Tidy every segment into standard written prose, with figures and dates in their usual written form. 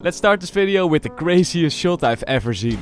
Let's start this video with the craziest shot I've ever seen.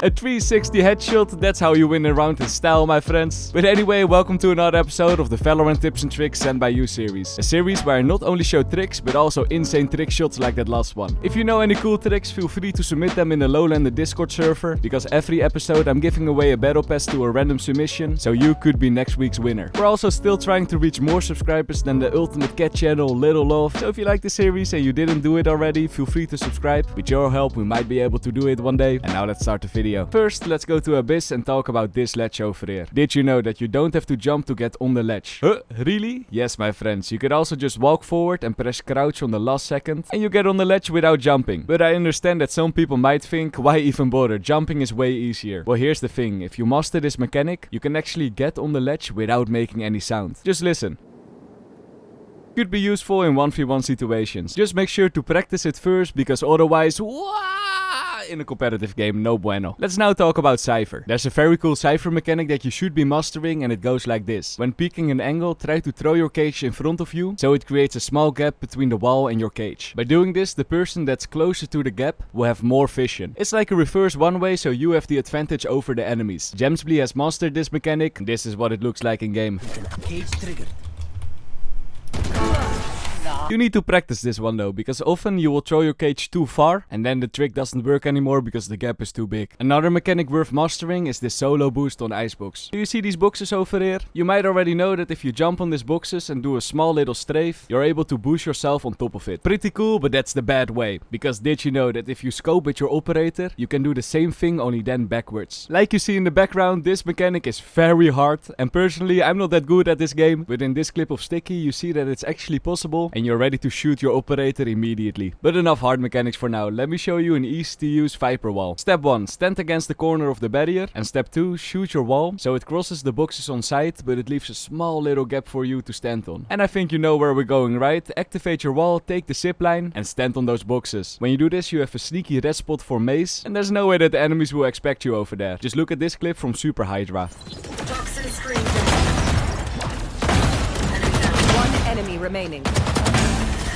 A 360 headshot, that's how you win a round in style, my friends. But anyway, welcome to another episode of the Valorant tips and tricks sent by you series. A series where I not only show tricks, but also insane trick shots like that last one. If you know any cool tricks, feel free to submit them in the Lowlander Discord server, because every episode I'm giving away a battle pass to a random submission, so you could be next week's winner. We're also still trying to reach more subscribers than the Ultimate Cat channel, Little Love. So if you like the series and you didn't do it already, feel free to subscribe. With your help, we might be able to do it one day. And now let's start the video. First, let's go to Abyss and talk about this ledge over here. Did you know that you don't have to jump to get on the ledge? Huh? Really? Yes, my friends. You could also just walk forward and press crouch on the last second, and you get on the ledge without jumping. But I understand that some people might think, why even bother? Jumping is way easier. Well, here's the thing. If you master this mechanic, you can actually get on the ledge without making any sound. Just listen. Could be useful in 1v1 situations. Just make sure to practice it first, because otherwise, in a competitive game, no bueno. Let's now talk about Cypher. There's a very cool Cypher mechanic that you should be mastering, and it goes like this. When peeking an angle, try to throw your cage in front of you, so it creates a small gap between the wall and your cage. By doing this, the person that's closer to the gap will have more vision. It's like a reverse one-way, so you have the advantage over the enemies. Gemsbly has mastered this mechanic. This is what it looks like in game. Cage triggered. You need to practice this one though, because often you will throw your cage too far and then the trick doesn't work anymore because the gap is too big. Another mechanic worth mastering is the solo boost on icebox. Do you see these boxes over here? You might already know that if you jump on these boxes and do a small little strafe, you're able to boost yourself on top of it. Pretty cool, but that's the bad way. Because did you know that if you scope with your operator, you can do the same thing, only then backwards. Like you see in the background, this mechanic is very hard, and personally I'm not that good at this game, but in this clip of Sticky you see that it's actually possible and you're ready to shoot your operator immediately. But enough hard mechanics for now. Let me show you an easy to use Viper wall. Step 1, stand against the corner of the barrier, and step 2, shoot your wall so it crosses the boxes on site, but it leaves a small little gap for you to stand on. And I think you know where we're going, right? Activate your wall, take the zip line and stand on those boxes. When you do this, you have a sneaky red spot for maze, and there's no way that the enemies will expect you over there. Just look at this clip from Super Hydra. One enemy remaining.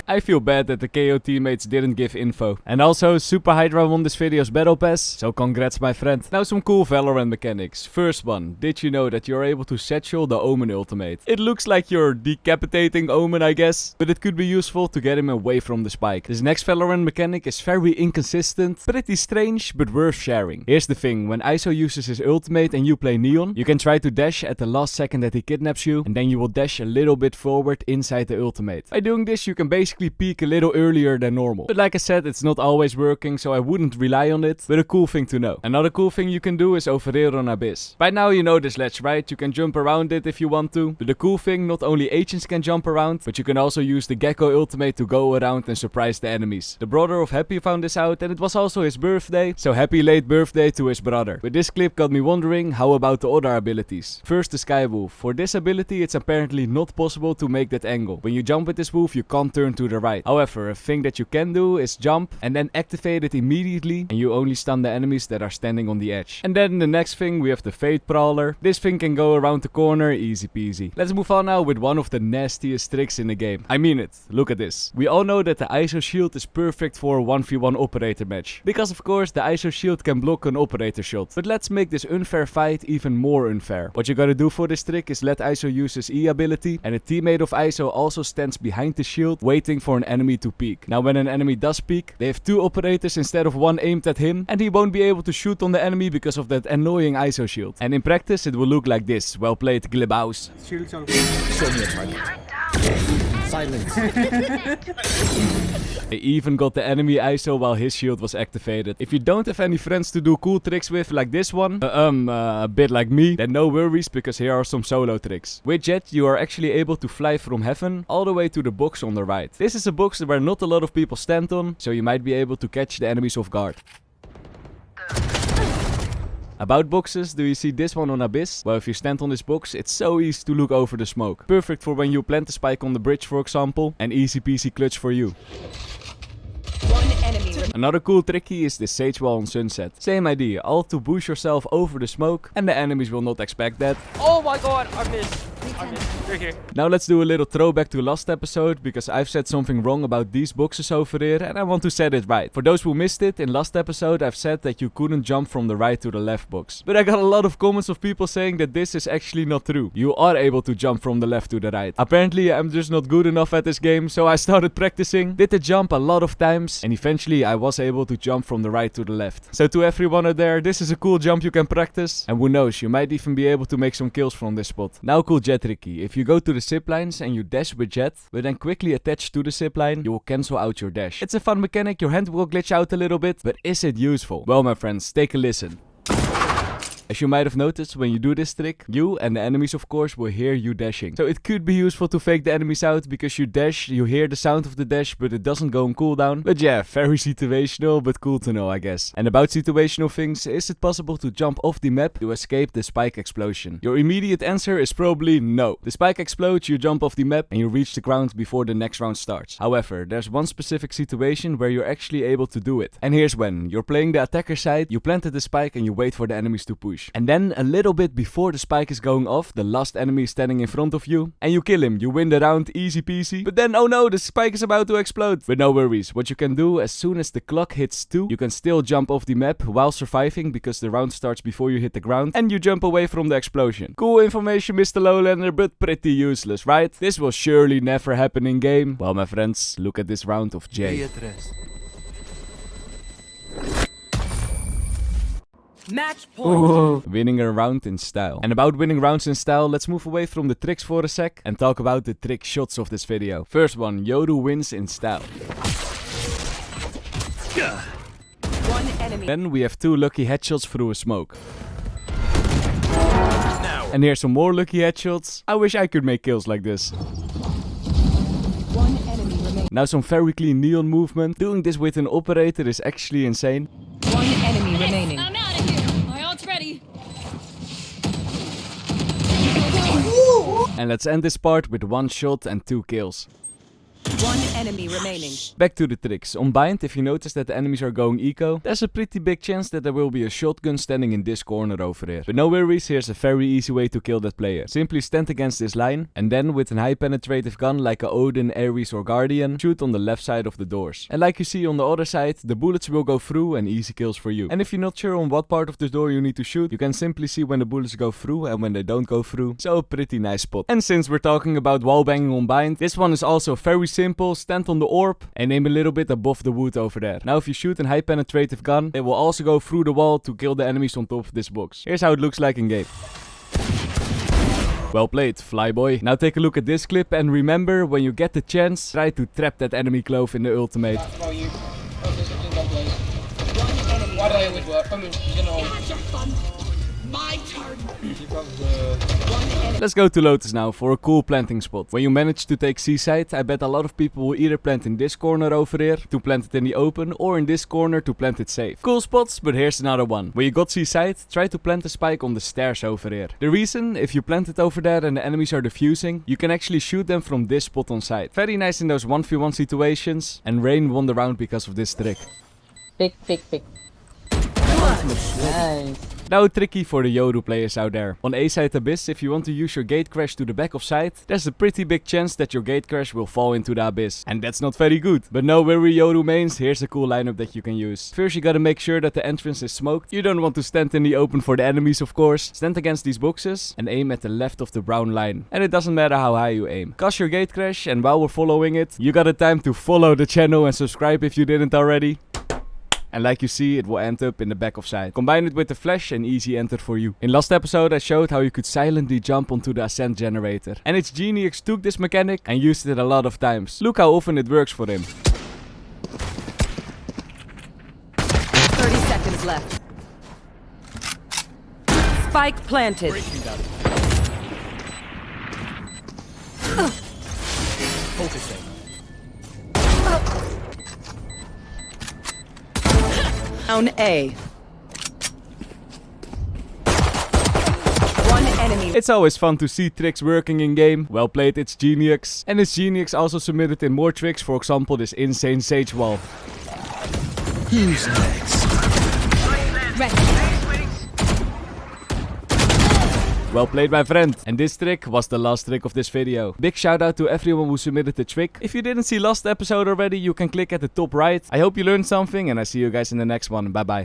I feel bad that the KO teammates didn't give info. And also, Super Hydra won this video's battle pass, so congrats my friend. Now some cool Valorant mechanics. First one, did you know that you're able to satchel the Omen ultimate? It looks like you're decapitating Omen, I guess, but it could be useful to get him away from the spike. This next Valorant mechanic is very inconsistent, pretty strange, but worth sharing. Here's the thing, when ISO uses his ultimate and you play Neon, you can try to dash at the last second that he kidnaps you, and then you will dash a little bit forward inside the ultimate. By doing this, you can basically peak a little earlier than normal. But like I said, it's not always working, so I wouldn't rely on it, but a cool thing to know. Another cool thing you can do is over here on Abyss. By now you know this ledge, right? You can jump around it if you want to. But the cool thing, not only agents can jump around, but you can also use the Gecko ultimate to go around and surprise the enemies. The brother of Happy found this out, and it was also his birthday, so happy late birthday to his brother. But this clip got me wondering, how about the other abilities? First, the Skywolf. For this ability, it's apparently not possible to make that angle. When you jump with this wolf, you can't turn to the right. However, a thing that you can do is jump and then activate it immediately, and you only stun the enemies that are standing on the edge. And then the next thing, we have the Fate Prowler. This thing can go around the corner, easy peasy. Let's move on now with one of the nastiest tricks in the game. I mean it, look at this. We all know that the ISO shield is perfect for a 1v1 operator match, because of course the ISO shield can block an operator shot. But let's make this unfair fight even more unfair. What you gotta do for this trick is let ISO use his E ability, and a teammate of ISO also stands behind the shield waiting for an enemy to peek. Now when an enemy does peek, they have 2 operators instead of 1 aimed at him, and he won't be able to shoot on the enemy because of that annoying ISO shield. And in practice it will look like this. Well played, Glibhaus. Shields are silence. He even got the enemy ISO while his shield was activated. If you don't have any friends to do cool tricks with like this one, a bit like me, then no worries, because here are some solo tricks. With Jet, you are actually able to fly from heaven all the way to the box on the right. This is a box where not a lot of people stand on, so you might be able to catch the enemies off guard. About boxes, do you see this one on Abyss? Well, if you stand on this box, it's so easy to look over the smoke. Perfect for when you plant a spike on the bridge, for example, and easy peasy clutch for you. Another cool tricky is the Sage Wall on Sunset. Same idea, all to boost yourself over the smoke, and the enemies will not expect that. Oh my god, I missed. You're here. Now let's do a little throwback to last episode, because I've said something wrong about these boxes over here and I want to set it right. For those who missed it, in last episode I've said that you couldn't jump from the right to the left box. But I got a lot of comments of people saying that this is actually not true. You are able to jump from the left to the right. Apparently I'm just not good enough at this game, so I started practicing, did the jump a lot of times, and eventually I was able to jump from the right to the left. So to everyone out there, this is a cool jump you can practice, and who knows, you might even be able to make some kills from this spot. Now cool jet tricky. If you go to the zip lines and you dash with jet, but then quickly attach to the zip line, you will cancel out your dash. It's a fun mechanic, your hand will glitch out a little bit, but is it useful? Well my friends, take a listen. As you might have noticed, when you do this trick, you and the enemies of course will hear you dashing. So it could be useful to fake the enemies out, because you dash, you hear the sound of the dash, but it doesn't go on cooldown. But yeah, very situational, but cool to know I guess. And about situational things, is it possible to jump off the map to escape the spike explosion? Your immediate answer is probably no. The spike explodes, you jump off the map, and you reach the ground before the next round starts. However, there's one specific situation where you're actually able to do it. And here's when. You're playing the attacker side, you planted the spike and you wait for the enemies to push. And then a little bit before the spike is going off, the last enemy is standing in front of you and you kill him. You win the round easy peasy. But then oh no, the spike is about to explode. But no worries, what you can do, as soon as the clock hits 2, you can still jump off the map while surviving, because the round starts before you hit the ground, and you jump away from the explosion. Cool information, MrLowlander, but pretty useless, right? This will surely never happen in game. Well my friends, look at this round of J. Match point. Winning a round in style. And about winning rounds in style, let's move away from the tricks for a sec and talk about the trick shots of this video. First one, Yoru wins in style. One enemy. Then we have 2 lucky headshots through a smoke. And here's some more lucky headshots. I wish I could make kills like this. One enemy remaining. Now some very clean neon movement. Doing this with an operator is actually insane. One enemy remaining. I'm out of here. My ult's ready. And let's end this part with 1 shot and 2 kills. One enemy remaining. Back to the tricks. On bind, if you notice that the enemies are going eco, there's a pretty big chance that there will be a shotgun standing in this corner over here. But no worries, here's a very easy way to kill that player. Simply stand against this line, and then with an high penetrative gun like a Odin, Ares or Guardian, shoot on the left side of the doors. And like you see on the other side, the bullets will go through and easy kills for you. And if you're not sure on what part of the door you need to shoot, you can simply see when the bullets go through and when they don't go through. So a pretty nice spot. And since we're talking about wallbanging on bind, this one is also very simple. Stand on the orb and aim a little bit above the wood over there. Now if you shoot a high penetrative gun, it will also go through the wall to kill the enemies on top of this box. Here's how it looks like in game. Well played, Flyboy. Now take a look at this clip and remember, when you get the chance, try to trap that enemy clove in the ultimate. Why do I always work? I mean, you know. My turn. Let's go to Lotus now for a cool planting spot. When you manage to take C-side, I bet a lot of people will either plant in this corner over here to plant it in the open, or in this corner to plant it safe. Cool spots, but here's another one. When you got C-side, try to plant the spike on the stairs over here. The reason, if you plant it over there and the enemies are defusing, you can actually shoot them from this spot on site. Very nice in those 1v1 situations, and Rain won the round because of this trick. Pick. Nice. Now tricky for the Yoru players out there. On A side abyss, if you want to use your gate crash to the back of site, there's a pretty big chance that your gate crash will fall into the abyss. And that's not very good. But no worry Yoru mains, here's a cool lineup that you can use. First you gotta make sure that the entrance is smoked. You don't want to stand in the open for the enemies of course. Stand against these boxes and aim at the left of the brown line. And it doesn't matter how high you aim. Cast your gate crash, and while we're following it, you got a time to follow the channel and subscribe if you didn't already. And like you see, it will end up in the back of site. Combine it with the flash and easy enter for you. In last episode I showed how you could silently jump onto the ascent generator. And its genius took this mechanic and used it a lot of times. Look how often it works for him. 30 seconds left. Spike planted. Focusing. Down A. One enemy. It's always fun to see tricks working in game. Well played, it's Genius. And it's Genius also submitted in more tricks, for example this insane Sage wall. Who's next? Well played, my friend. And this trick was the last trick of this video. Big shout out to everyone who submitted the trick. If you didn't see last episode already, you can click at the top right. I hope you learned something and I see you guys in the next one. Bye bye.